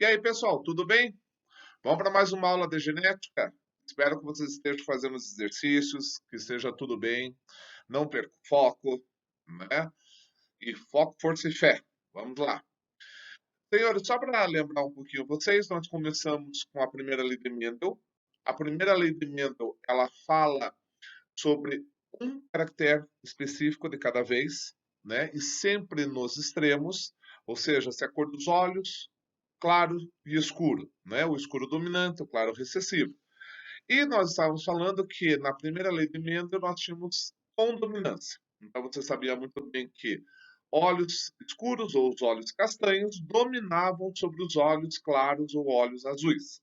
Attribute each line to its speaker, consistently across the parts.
Speaker 1: E aí, pessoal, tudo bem? Vamos para mais uma aula de genética? Espero que vocês estejam fazendo os exercícios, que esteja tudo bem. Não perca o foco, né? E foco, força e fé. Vamos lá. Senhores, só para lembrar um pouquinho vocês, nós começamos com a primeira lei de Mendel. A primeira lei de Mendel, ela fala sobre um caractere específico de cada vez, né? E sempre nos extremos, ou seja, se a cor dos olhos, claro e escuro, né? O escuro dominante, o claro recessivo. E nós estávamos falando que na primeira lei de Mendel nós tínhamos condominância. Então você sabia muito bem que olhos escuros ou os olhos castanhos dominavam sobre os olhos claros ou olhos azuis.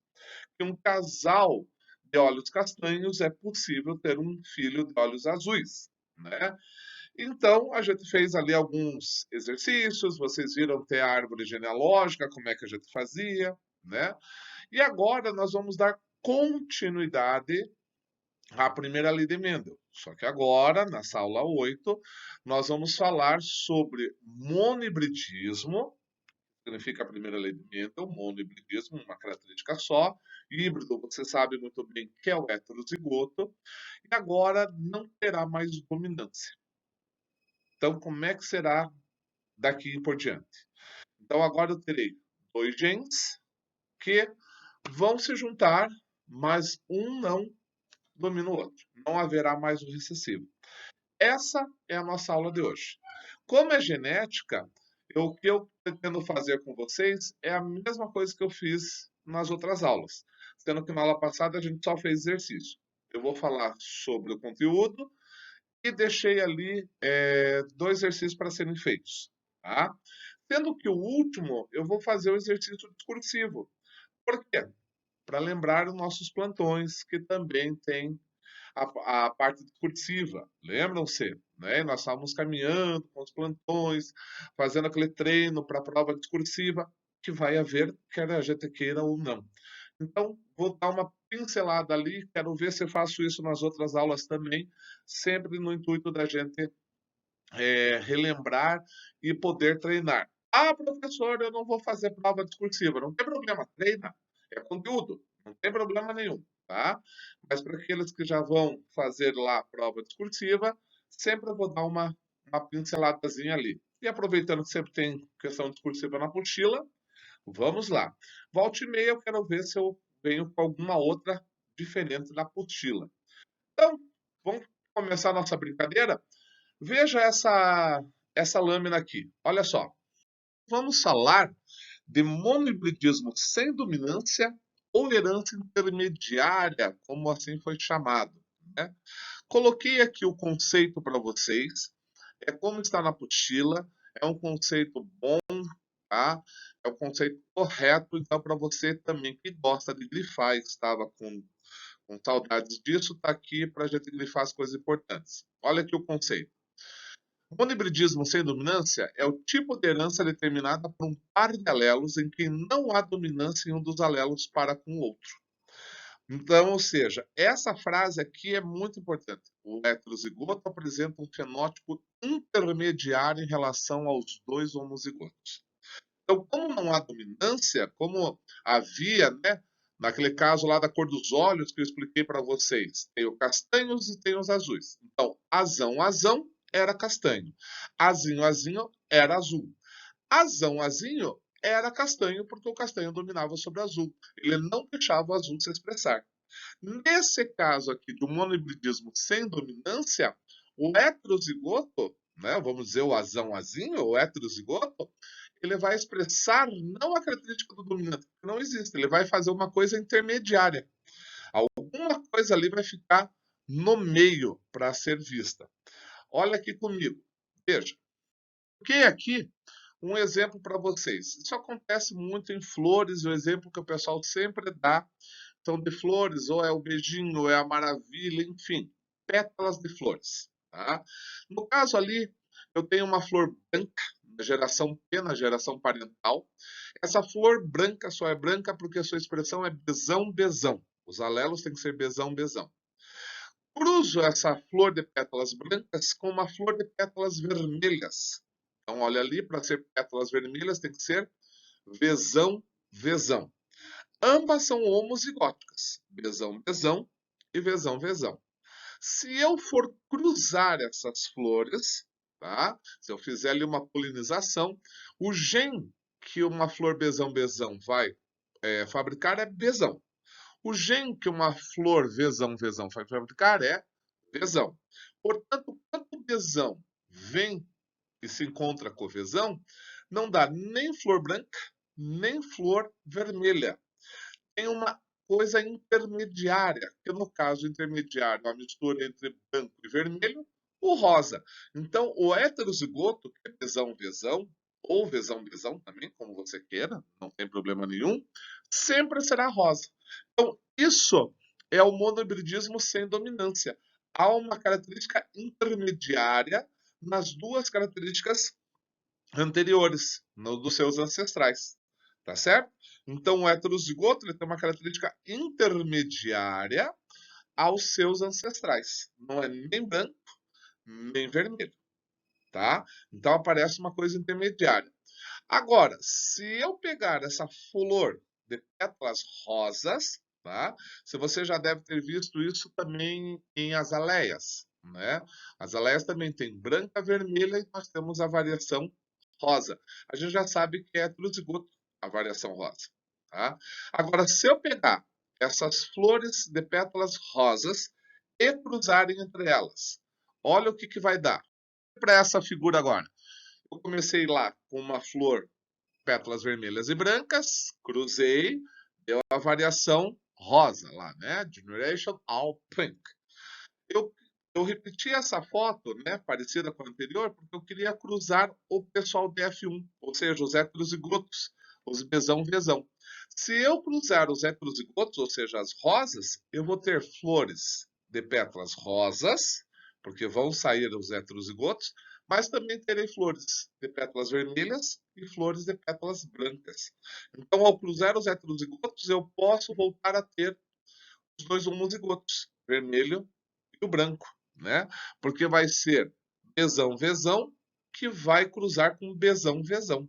Speaker 1: Que um casal de olhos castanhos é possível ter um filho de olhos azuis, né? Então, a gente fez ali alguns exercícios, vocês viram ter a árvore genealógica, como é que a gente fazia, né? E agora nós vamos dar continuidade à primeira lei de Mendel. Só que agora, nessa aula 8, nós vamos falar sobre monihibridismo, significa a primeira lei de Mendel, monihibridismo, uma característica só. Híbrido, você sabe muito bem que é o heterozigoto. E agora não terá mais dominância. Então, como é que será daqui por diante? Então, agora eu terei dois genes que vão se juntar, mas um não domina o outro. Não haverá mais o recessivo. Essa é a nossa aula de hoje. Como é genética, o que eu pretendo fazer com vocês é a mesma coisa que eu fiz nas outras aulas. Sendo que na aula passada a gente só fez exercício. Eu vou falar sobre o conteúdo e deixei ali dois exercícios para serem feitos. Tá? Sendo que o último eu vou fazer o exercício discursivo. Por quê? Para lembrar os nossos plantões, que também tem a parte discursiva. Lembram-se? Né? Nós estávamos caminhando com os plantões, fazendo aquele treino para a prova discursiva, que vai haver, quer a gente queira ou não. Então, vou dar uma pincelada ali, quero ver se eu faço isso nas outras aulas também, sempre no intuito da gente relembrar e poder treinar. Ah, professor, eu não vou fazer prova discursiva. Não tem problema, treina. É conteúdo, não tem problema nenhum, tá? Mas para aqueles que já vão fazer lá a prova discursiva, sempre eu vou dar uma pinceladazinha ali. E aproveitando que sempre tem questão discursiva na apostila, vamos lá. Volta e meia eu quero ver se eu venho com alguma outra diferente na apostila. Então, vamos começar a nossa brincadeira? Veja essa lâmina aqui. Olha só. Vamos falar de monohibridismo sem dominância ou herança intermediária, como assim foi chamado, né? Coloquei aqui o conceito para vocês. É como está na apostila. É um conceito bom, tá? É um conceito correto. Então, para você também que gosta de grifar e estava com saudades disso, está aqui para a gente grifar as coisas importantes. Olha aqui o conceito. O monihibridismo sem dominância é o tipo de herança determinada por um par de alelos em que não há dominância em um dos alelos para com o outro. Então, ou seja, essa frase aqui é muito importante. O heterozigoto apresenta um fenótipo intermediário em relação aos dois homozigotos. Então, como não há dominância, como havia, né, naquele caso lá da cor dos olhos que eu expliquei para vocês, tem os castanhos e tem os azuis. Então, azão, azão era castanho. Azinho, azinho era azul. Azão, azinho era castanho porque o castanho dominava sobre o azul. Ele não deixava o azul se expressar. Nesse caso aqui de um monohibridismo sem dominância, o heterozigoto, né, vamos dizer o azão, azinho, o heterozigoto, ele vai expressar não a característica do dominante, que não existe, ele vai fazer uma coisa intermediária. Alguma coisa ali vai ficar no meio para ser vista. Olha aqui comigo. Veja. Coloquei aqui um exemplo para vocês. Isso acontece muito em flores, o exemplo que o pessoal sempre dá são de flores, ou é o beijinho, ou é a maravilha, enfim, pétalas de flores. Tá? No caso ali, eu tenho uma flor branca, na geração P, na geração parental. Essa flor branca só é branca porque a sua expressão é besão, besão. Os alelos têm que ser besão, besão. Cruzo essa flor de pétalas brancas com uma flor de pétalas vermelhas. Então, olha ali, para ser pétalas vermelhas tem que ser vesão, Vzão. Ambas são homozigóticas, Bzão, Bzão e Vzão, Vzão. Se eu for cruzar essas flores, tá? Se eu fizer ali uma polinização, o gene que uma flor Bzão, Bzão vai fabricar é Bzão. O gene que uma flor Vzão, Vzão vai fabricar é Vzão. Portanto, quando o Bzão vem e se encontra com o Vzão, não dá nem flor branca, nem flor vermelha. Tem uma coisa intermediária, que no caso intermediário, a mistura entre branco e vermelho, o rosa. Então, o heterozigoto, que é Vzão, Vzão, ou Vzão, Vzão também, como você queira, não tem problema nenhum, sempre será rosa. Então, isso é o monohibridismo sem dominância. Há uma característica intermediária nas duas características anteriores, dos seus ancestrais. Tá certo? Então, o heterozigoto ele tem uma característica intermediária aos seus ancestrais. Não é nem branco, nem vermelho. Tá? Então, aparece uma coisa intermediária. Agora, se eu pegar essa flor de pétalas rosas, tá? Se você já deve ter visto isso também em azaleias, né? As azaleias também tem branca, vermelha e nós temos a variação rosa. A gente já sabe que é heterozigoto a variação rosa, tá? Agora, se eu pegar essas flores de pétalas rosas e cruzarem entre elas, olha o que vai dar. Para essa figura agora. Eu comecei lá com uma flor, pétalas vermelhas e brancas, cruzei, deu a variação rosa lá, né? Generation All Pink. Eu, eu repeti essa foto, né, parecida com a anterior, porque eu queria cruzar o pessoal de F1, ou seja, os heterozigotos, os Bzão, Vzão. Se eu cruzar os heterozigotos, ou seja, as rosas, eu vou ter flores de pétalas rosas, porque vão sair os heterozigotos, mas também terei flores de pétalas vermelhas e flores de pétalas brancas. Então, ao cruzar os heterozigotos, eu posso voltar a ter os dois homozigotos, vermelho e o branco, né? Porque vai ser Bzão, Vzão, que vai cruzar com Bzão, Vzão.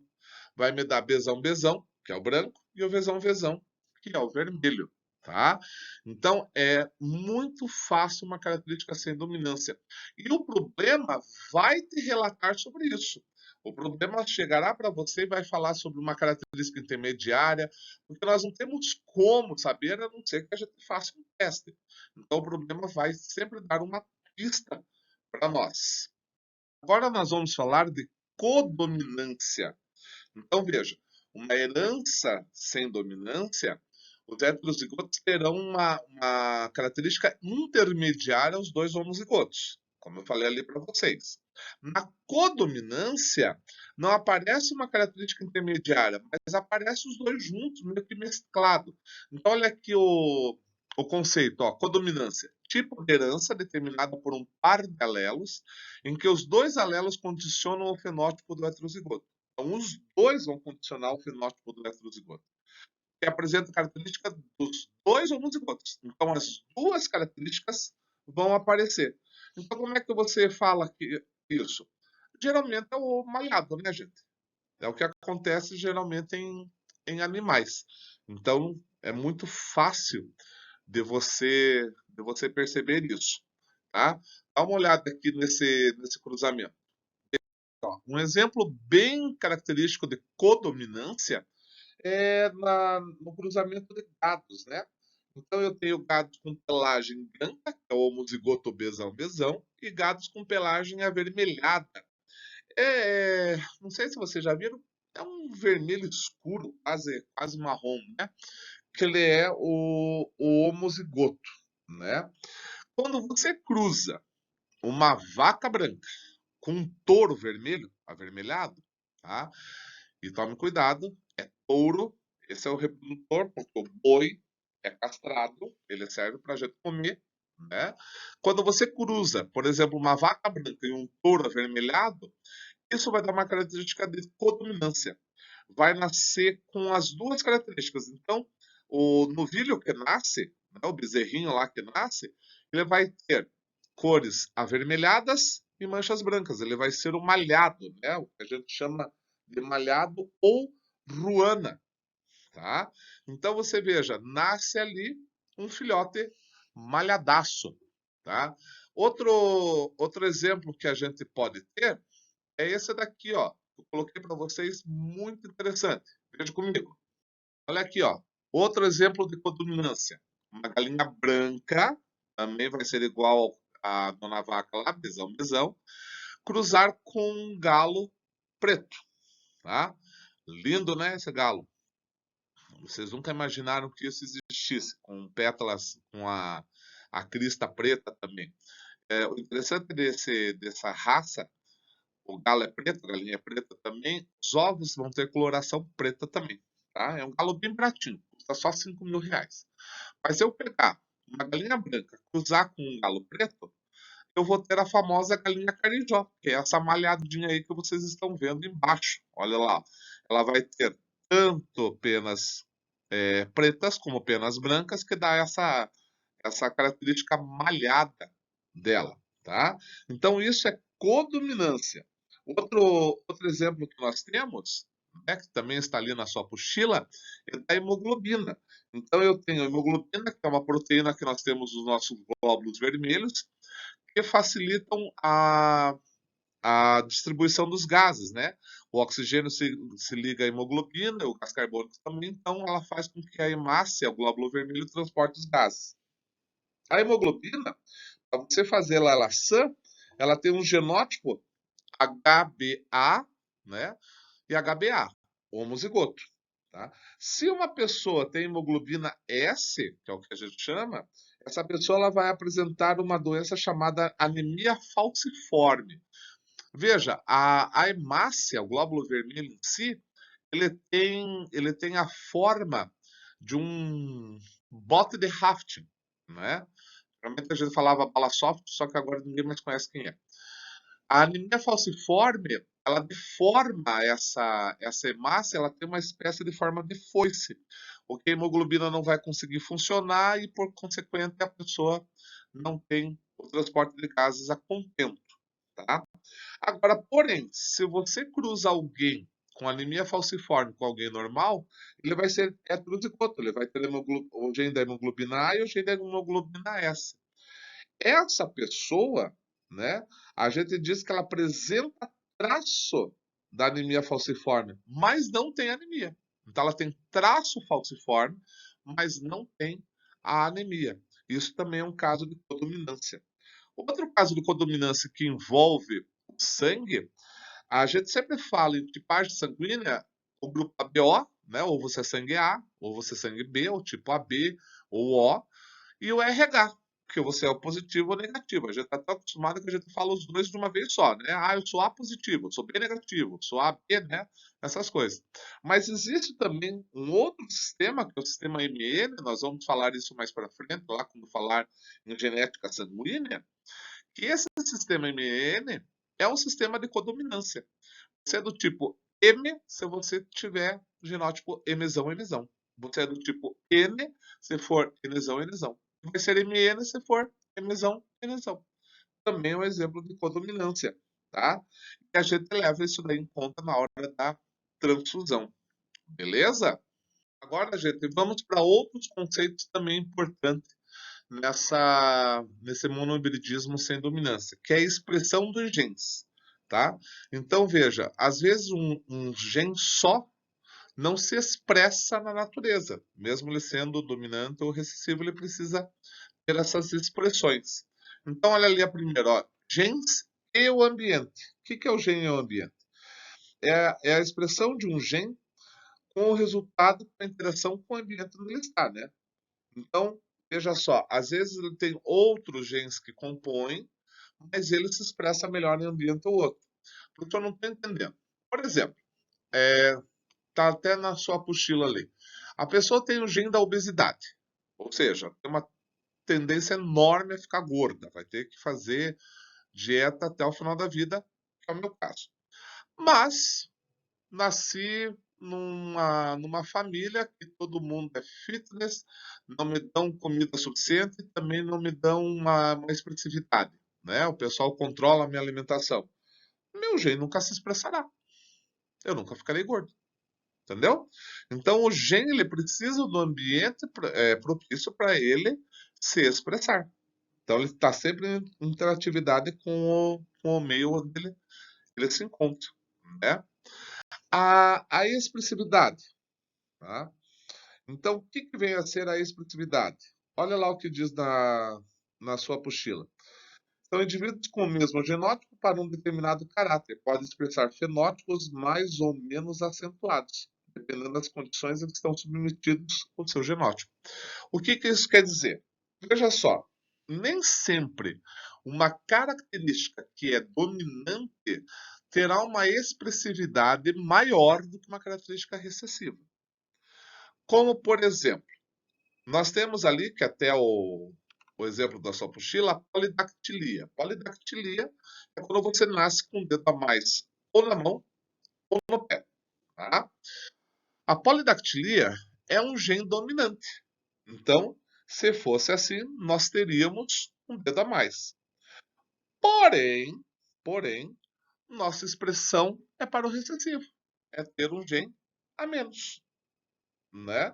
Speaker 1: Vai me dar Bzão, Bzão, que é o branco, e o Vzão, Vzão, que é o vermelho. Tá? Então, é muito fácil uma característica sem dominância. E o problema vai te relatar sobre isso. O problema chegará para você e vai falar sobre uma característica intermediária, porque nós não temos como saber, a não ser que a gente faça um teste. Então, o problema vai sempre dar uma pista para nós. Agora nós vamos falar de codominância. Então, veja, uma herança sem dominância, os heterozigotos terão uma característica intermediária aos dois homozigotos, como eu falei ali para vocês. Na codominância, não aparece uma característica intermediária, mas aparece os dois juntos, meio que mesclado. Então, olha aqui o conceito, ó, codominância. Tipo de herança determinada por um par de alelos, em que os dois alelos condicionam o fenótipo do heterozigoto. Então, os dois vão condicionar o fenótipo do heterozigoto, que apresenta característica dos dois homozigotos. Então, as duas características vão aparecer. Então, como é que você fala isso? Geralmente é o malhado, né, gente? É o que acontece geralmente em animais. Então, é muito fácil de você perceber isso, tá? Dá uma olhada aqui nesse cruzamento. Um exemplo bem característico de codominância é no cruzamento de gados, né? Então eu tenho gados com pelagem branca, que é o homozigoto Bzão, e gados com pelagem avermelhada. Não sei se vocês já viram, é um vermelho escuro, quase marrom, né? Que ele é o homozigoto, né? Quando você cruza uma vaca branca com um touro vermelho, avermelhado, tá? E tome cuidado, é touro, esse é o reprodutor, porque o boi é castrado, ele serve para a gente comer, né? Quando você cruza, por exemplo, uma vaca branca e um touro avermelhado, isso vai dar uma característica de codominância. Vai nascer com as duas características. Então, o novilho que nasce, né, o bezerrinho lá que nasce, ele vai ter cores avermelhadas e manchas brancas. Ele vai ser o malhado, né? O que a gente chama de malhado ou ruana, tá? Então você veja, nasce ali um filhote malhadaço, tá? Outro exemplo que a gente pode ter é esse daqui, ó. Eu coloquei para vocês, muito interessante. Veja comigo. Olha aqui, ó. Outro exemplo de codominância. Uma galinha branca, também vai ser igual a dona vaca lá, besão, besão, cruzar com um galo preto, tá? Lindo, né, esse galo? Vocês nunca imaginaram que isso existisse, com pétalas, com a crista preta também. O interessante dessa raça, o galo é preto, a galinha é preta também, os ovos vão ter coloração preta também, tá? É um galo bem baratinho, custa só R$ 5.000. Mas se eu pegar uma galinha branca, cruzar com um galo preto, eu vou ter a famosa galinha carijó, que é essa malhadinha aí que vocês estão vendo embaixo. Olha lá, ela vai ter tanto penas pretas como penas brancas, que dá essa característica malhada dela, tá? Então isso é codominância. Outro exemplo que nós temos, né, que também está ali na sua apostila, é a hemoglobina. Então eu tenho a hemoglobina, que é uma proteína que nós temos nos nossos glóbulos vermelhos, que facilitam a distribuição dos gases, né? O oxigênio se liga à hemoglobina, o gás carbônico também, então ela faz com que a hemácia, o glóbulo vermelho, transporte os gases. A hemoglobina, para você fazer ela sã, ela tem um genótipo HbA, né? E HbA, homozigoto. Tá? Se uma pessoa tem hemoglobina S, que é o que a gente chama, essa pessoa ela vai apresentar uma doença chamada anemia falciforme. Veja, a hemácia, o glóbulo vermelho em si, ele tem a forma de um bote de rafting, né? Realmente a gente falava bala soft, só que agora ninguém mais conhece quem é. A anemia falciforme, ela deforma essa hemácia, ela tem uma espécie de forma de foice, o que a hemoglobina não vai conseguir funcionar e, por consequente, a pessoa não tem o transporte de gases a contento, tá? Agora, porém, se você cruza alguém com anemia falciforme com alguém normal, ele vai ser heterozigoto, ele vai ter o gene da hemoglobina A e o gene da hemoglobina S. Essa pessoa, né, a gente diz que ela apresenta traço da anemia falciforme, mas não tem anemia. Então ela tem traço falciforme, mas não tem a anemia. Isso também é um caso de codominância. Outro caso de codominância que envolve o sangue, a gente sempre fala em tipagem sanguínea, o grupo ABO, né? Ou você é sangue A, ou você é sangue B, ou tipo AB, ou O, e o RH, que você é o positivo ou negativo. A gente está tão acostumado que a gente fala os dois de uma vez só, né? Ah, eu sou A positivo, eu sou B negativo, sou AB, né? Essas coisas. Mas existe também um outro sistema, que é o sistema MN, nós vamos falar isso mais para frente, lá quando falar em genética sanguínea, que esse sistema MN é um sistema de codominância. Você é do tipo M se você tiver genótipo Mzão, Mzão. Você é do tipo N se for Nzão, Nzão. Vai ser MN se for Mzão, Nzão. Também é um exemplo de codominância, tá? E a gente leva isso daí em conta na hora da transfusão. Beleza? Agora, gente, vamos para outros conceitos também importantes nesse monohibridismo sem dominância, que é a expressão dos genes, tá? Então veja, às vezes um gene só não se expressa na natureza, mesmo ele sendo dominante ou recessivo, ele precisa ter essas expressões. Então olha ali a primeira, ó, genes e o ambiente. O que é o gene e o ambiente? É a expressão de um gene com o resultado da interação com o ambiente onde ele está, né? Então, veja só, às vezes ele tem outros genes que compõem, mas ele se expressa melhor em um ambiente ou outro. Porque eu não estou entendendo. Por exemplo, está até na sua apostila ali. A pessoa tem o gene da obesidade, ou seja, tem uma tendência enorme a ficar gorda, vai ter que fazer dieta até o final da vida, que é o meu caso. Mas nasci numa família que todo mundo é fitness, não me dão comida suficiente e também não me dão uma expressividade, né? O pessoal controla a minha alimentação. Meu gene nunca se expressará. Eu nunca ficarei gordo. Entendeu? Então, o gene ele precisa do ambiente propício para ele se expressar. Então, ele está sempre em interatividade com o meio onde ele se encontra. Né? A expressividade. Tá? Então, o que vem a ser a expressividade? Olha lá o que diz na sua apostila. São indivíduos com o mesmo genótipo para um determinado caráter. Podem expressar fenótipos mais ou menos acentuados, dependendo das condições em que estão submetidos ao seu genótipo. O que isso quer dizer? Veja só, nem sempre uma característica que é dominante terá uma expressividade maior do que uma característica recessiva. Como, por exemplo, nós temos ali, que até o exemplo da sua apostila, a polidactilia. Polidactilia é quando você nasce com o dedo a mais ou na mão ou no pé. Tá? A polidactilia é um gene dominante. Então, se fosse assim, nós teríamos um dedo a mais. Porém, nossa expressão é para o recessivo. É ter um gene a menos. Né?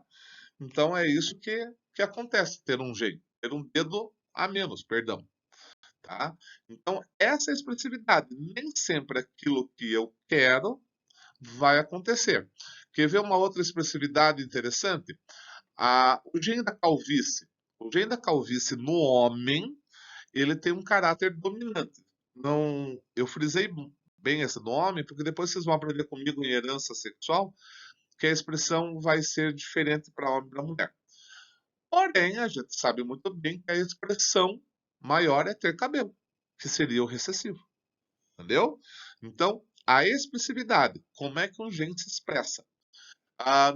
Speaker 1: Então, é isso que acontece, ter um gene. Ter um dedo a menos, perdão. Tá? Então, essa expressividade, nem sempre aquilo que eu quero vai acontecer. Quer ver uma outra expressividade interessante? O gene da calvície. O gene da calvície no homem, ele tem um caráter dominante. Não, eu frisei bem esse no homem, porque depois vocês vão aprender comigo em herança sexual, que a expressão vai ser diferente para homem e para mulher. Porém, a gente sabe muito bem que a expressão maior é ter cabelo, que seria o recessivo. Entendeu? Então, a expressividade, como é que um gene se expressa?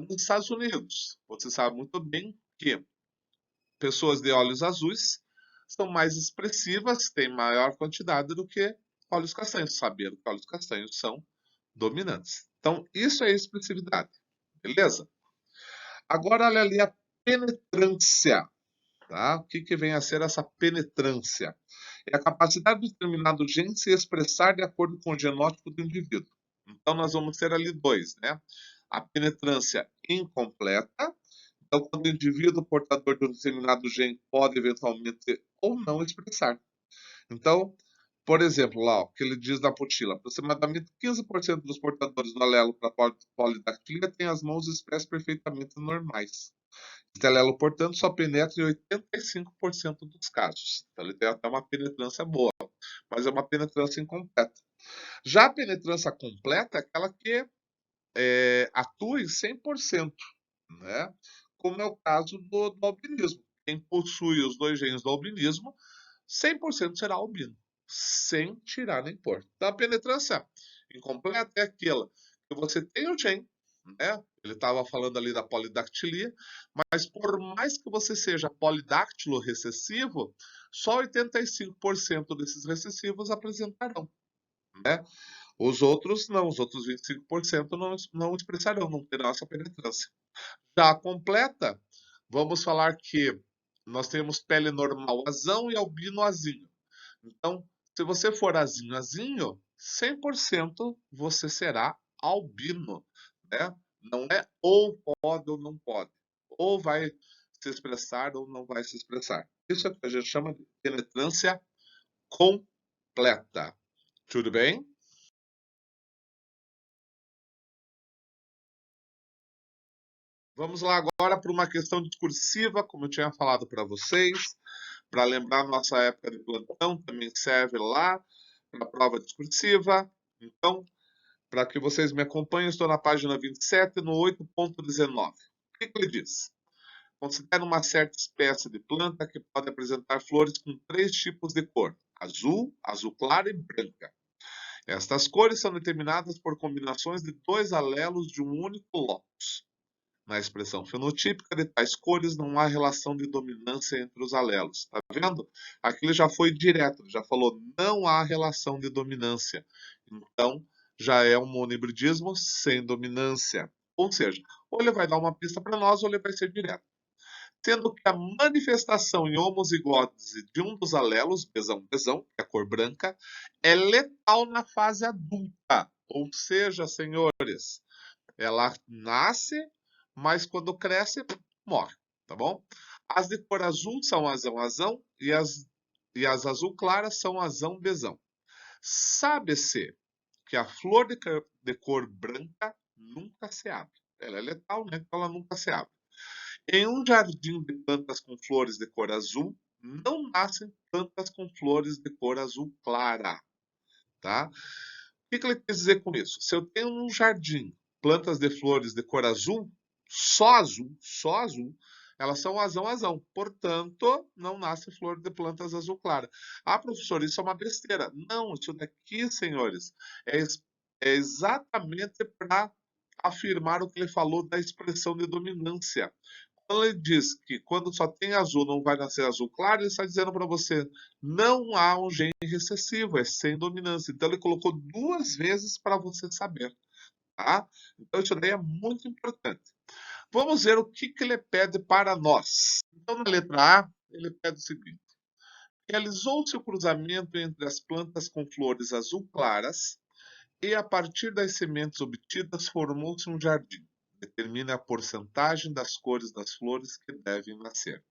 Speaker 1: Nos Estados Unidos, você sabe muito bem que pessoas de olhos azuis são mais expressivas, têm maior quantidade do que olhos castanhos, sabendo que olhos castanhos são dominantes. Então, isso é expressividade, beleza? Agora, olha ali a penetrância. Tá? O que vem a ser essa penetrância? É a capacidade de determinado gene se expressar de acordo com o genótipo do indivíduo. Então, nós vamos ter ali dois, né? A penetrância incompleta. Então, quando o indivíduo portador de um determinado gene pode eventualmente ou não expressar. Então, por exemplo, lá, o que ele diz na apostila, aproximadamente 15% dos portadores do alelo para polidactilia têm as mãos expressas perfeitamente normais. Esse alelo, portanto, só penetra em 85% dos casos. Então, ele tem até uma penetrância boa, mas é uma penetrância incompleta. Já a penetrância completa é aquela que atua em 100%, né? Como é o caso do albinismo. Quem possui os dois genes do albinismo, 100% será albino, sem tirar nem pôr. Então, a penetrância incompleta é aquela que você tem o gene, né? Ele estava falando ali da polidactilia, mas por mais que você seja polidáctilo recessivo, só 85% desses recessivos apresentarão, né? Os outros não, os outros 25% não expressarão, não terão essa penetrância. Já a completa, vamos falar que nós temos pele normal azão e albino azinho. Então, se você for azinho azinho, 100% você será albino, né? Não é ou pode ou não pode. Ou vai se expressar ou não vai se expressar. Isso é o que a gente chama de penetrância completa. Tudo bem? Vamos lá agora para uma questão discursiva, como eu tinha falado para vocês, para lembrar nossa época de plantão, também serve lá para a prova discursiva. Então, para que vocês me acompanhem, estou na página 27, no 8.19. O que ele diz? Considera uma certa espécie de planta que pode apresentar flores com 3 tipos de cor: azul, azul claro e branca. Estas cores são determinadas por combinações de 2 alelos de um único locus. Na expressão fenotípica de tais cores não há relação de dominância entre os alelos. Tá vendo? Aqui ele já foi direto, já falou não há relação de dominância. Então, já é um monobridismo sem dominância. Ou seja, ou ele vai dar uma pista para nós ou ele vai ser direto. Sendo que a manifestação em homozigose de um dos alelos, besão, que é a cor branca, é letal na fase adulta. Ou seja, senhores, ela nasce, mas quando cresce, morre, tá bom? As de cor azul são azão e as azul claras são azão bezão. Sabe-se que a flor de cor branca nunca se abre. Ela é letal, né? Então ela nunca se abre. Em um jardim de plantas com flores de cor azul, não nascem plantas com flores de cor azul clara, tá? O que ele quer dizer com isso? Se eu tenho num jardim plantas de flores de cor só azul, elas são azão. Portanto, não nasce flor de plantas azul clara. Ah, professor, isso é uma besteira. Não, isso daqui, senhores, é, é exatamente para afirmar o que ele falou da expressão de dominância. Quando ele diz que quando só tem azul não vai nascer azul claro, ele está dizendo para você, não há um gene recessivo, é sem dominância. Então ele colocou duas vezes para você saber, tá? Então isso daí é muito importante. Vamos ver o que ele pede para nós. Então na letra A, ele pede o seguinte: realizou-se o cruzamento entre as plantas com flores azul claras e a partir das sementes obtidas formou-se um jardim. Determine a porcentagem das cores das flores que devem nascer.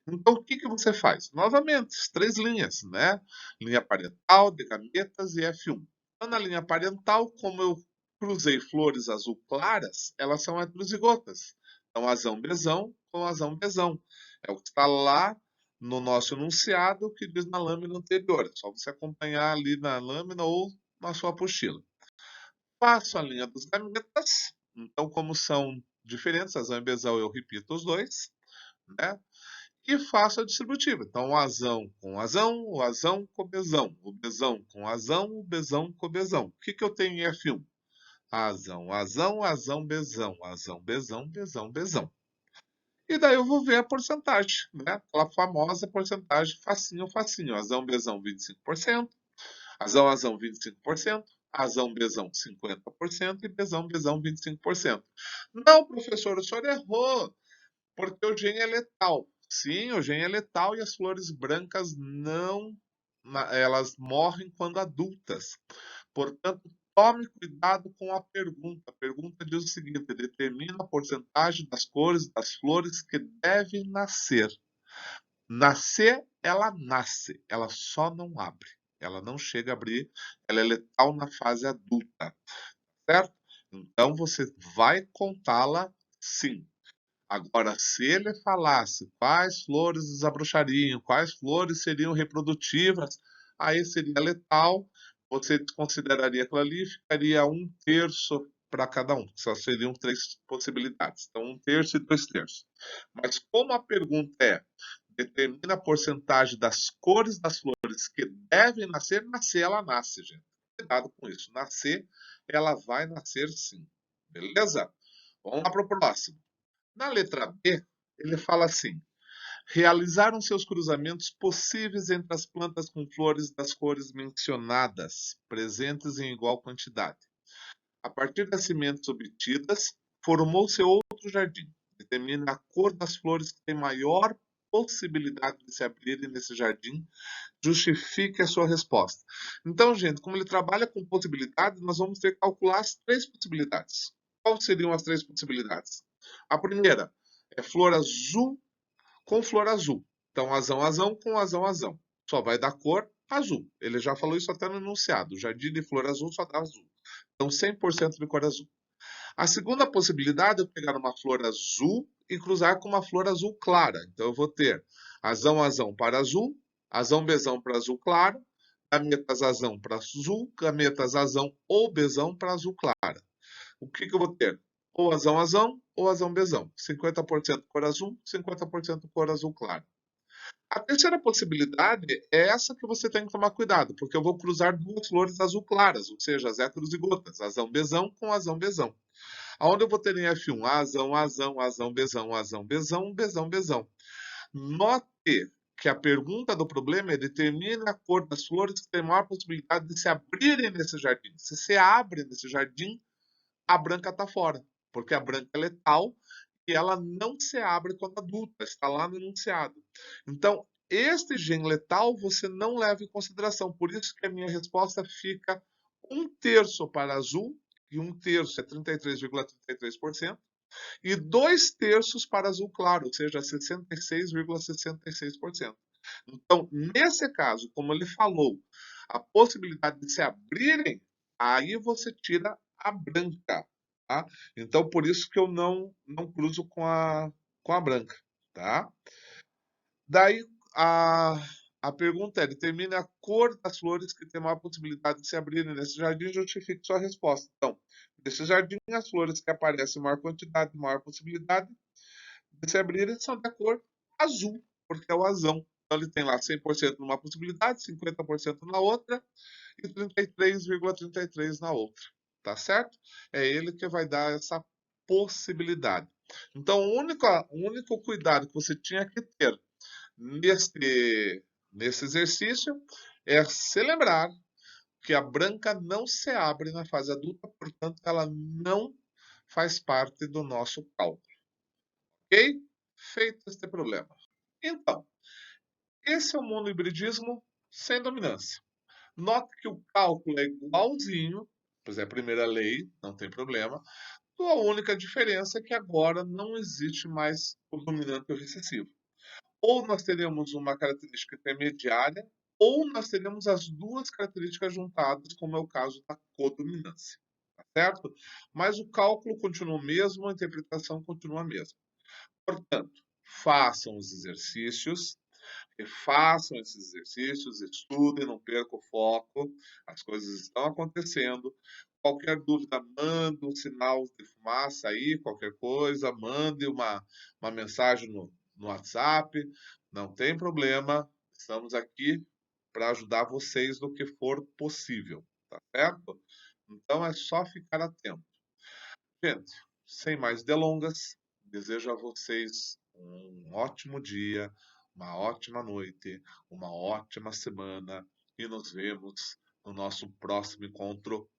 Speaker 1: Então, o que você faz? Novamente, 3 linhas, né? Linha parental, de gametas e F1. Então, na linha parental, como eu cruzei flores azul claras, elas são heterozigotas. Então, azão bezão com azão bezão. É o que está lá no nosso enunciado que diz na lâmina anterior. É só você acompanhar ali na lâmina ou na sua apostila. Faço a linha dos gametas. Então, como são diferentes, azão e bezão, eu repito os dois, né? E faço a distributiva. Então, o azão com bezão, o bezão com azão, o bezão com bezão. O que eu tenho em F1? Azão, bezão. E daí eu vou ver a porcentagem, né? Aquela famosa porcentagem facinho. Azão, bezão, 25%. Azão, 25%. Azão, bezão, 50%. E bezão, 25%. Não, professor, o senhor errou. Porque o gene é letal. Sim, o gene é letal e as flores brancas não, elas morrem quando adultas. Portanto, tome cuidado com a pergunta. A pergunta diz o seguinte: determina a porcentagem das cores das flores que devem nascer. Nascer, ela nasce, ela só não abre. Ela não chega a abrir, ela é letal na fase adulta, certo? Então você vai contá-la sim. Agora, se ele falasse quais flores desabrochariam, quais flores seriam reprodutivas, aí seria letal, você desconsideraria aquilo ali e ficaria 1/3 para cada um. Só seriam 3 possibilidades. Então, 1/3 e 2/3. Mas como a pergunta é, determina a porcentagem das cores das flores que devem nascer, ela nasce, gente. Cuidado com isso. Nascer, ela vai nascer sim. Beleza? Vamos lá para o próximo. Na letra B, ele fala assim: realizaram seus cruzamentos possíveis entre as plantas com flores das cores mencionadas, presentes em igual quantidade. A partir das sementes obtidas, formou-se outro jardim. Determina a cor das flores que tem maior possibilidade de se abrirem nesse jardim. Justifique a sua resposta. Então, gente, como ele trabalha com possibilidades, nós vamos ter que calcular as 3 possibilidades. Quais seriam as 3 possibilidades? A primeira é flor azul com flor azul. Então, azão com azão. Só vai dar cor azul. Ele já falou isso até no enunciado. O jardim de flor azul só dá azul. Então, 100% de cor azul. A segunda possibilidade é pegar uma flor azul e cruzar com uma flor azul clara. Então, eu vou ter azão para azul, azão bezão para azul claro, gametas azão para azul, gametas azão ou bezão para azul clara. O que eu vou ter? Ou azão ou azão bezão. 50% cor azul, 50% cor azul claro. A terceira possibilidade é essa que você tem que tomar cuidado, porque eu vou cruzar duas flores azul claras, ou seja, as heterozigotas, azão bezão com azão bezão. Aonde eu vou ter em F1? Azão bezão. Note que a pergunta do problema é determine a cor das flores que tem maior possibilidade de se abrirem nesse jardim. Se se abre nesse jardim, a branca está fora, porque a branca é letal e ela não se abre quando adulta, está lá no enunciado. Então, este gene letal você não leva em consideração, por isso que a minha resposta fica 1/3 para azul e 1/3 é 33,33%, e 2/3 para azul claro, ou seja, 66,66%. Então, nesse caso, como ele falou, a possibilidade de se abrirem, aí você tira a branca, tá? Então, por isso que eu não cruzo com a branca, tá? Daí a, a pergunta é: determine a cor das flores que tem maior possibilidade de se abrirem nesse jardim e justifique sua resposta. Então, nesse jardim, as flores que aparecem em maior quantidade, maior possibilidade de se abrirem são da cor azul, porque é o azão. Então, ele tem lá 100% numa possibilidade, 50% na outra e 33,33% na outra. Tá certo? É ele que vai dar essa possibilidade. Então, o único cuidado que você tinha que ter nesse exercício é se lembrar que a branca não se abre na fase adulta, portanto, ela não faz parte do nosso cálculo. Ok? Feito este problema. Então, esse é o monohibridismo sem dominância. Note que o cálculo é igualzinho, pois é a primeira lei, não tem problema. A única diferença é que agora não existe mais o dominante e o recessivo. Ou nós teremos uma característica intermediária, ou nós teremos as duas características juntadas, como é o caso da codominância. Tá certo? Mas o cálculo continua o mesmo, a interpretação continua a mesma. Portanto, façam os exercícios, refaçam esses exercícios, estudem, não percam o foco, as coisas estão acontecendo. Qualquer dúvida, manda um sinal de fumaça aí, qualquer coisa, mande uma mensagem no WhatsApp, não tem problema, estamos aqui para ajudar vocês no que for possível, tá certo? Então é só ficar atento. Gente, sem mais delongas, desejo a vocês um ótimo dia, uma ótima noite, uma ótima semana e nos vemos no nosso próximo encontro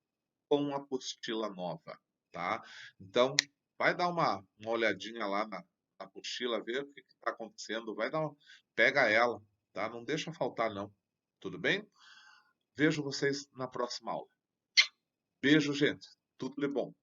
Speaker 1: com a apostila nova, tá? Então, vai dar uma olhadinha lá na apostila, ver o que está acontecendo, pega ela, tá? Não deixa faltar não, tudo bem? Vejo vocês na próxima aula. Beijo, gente. Tudo de bom.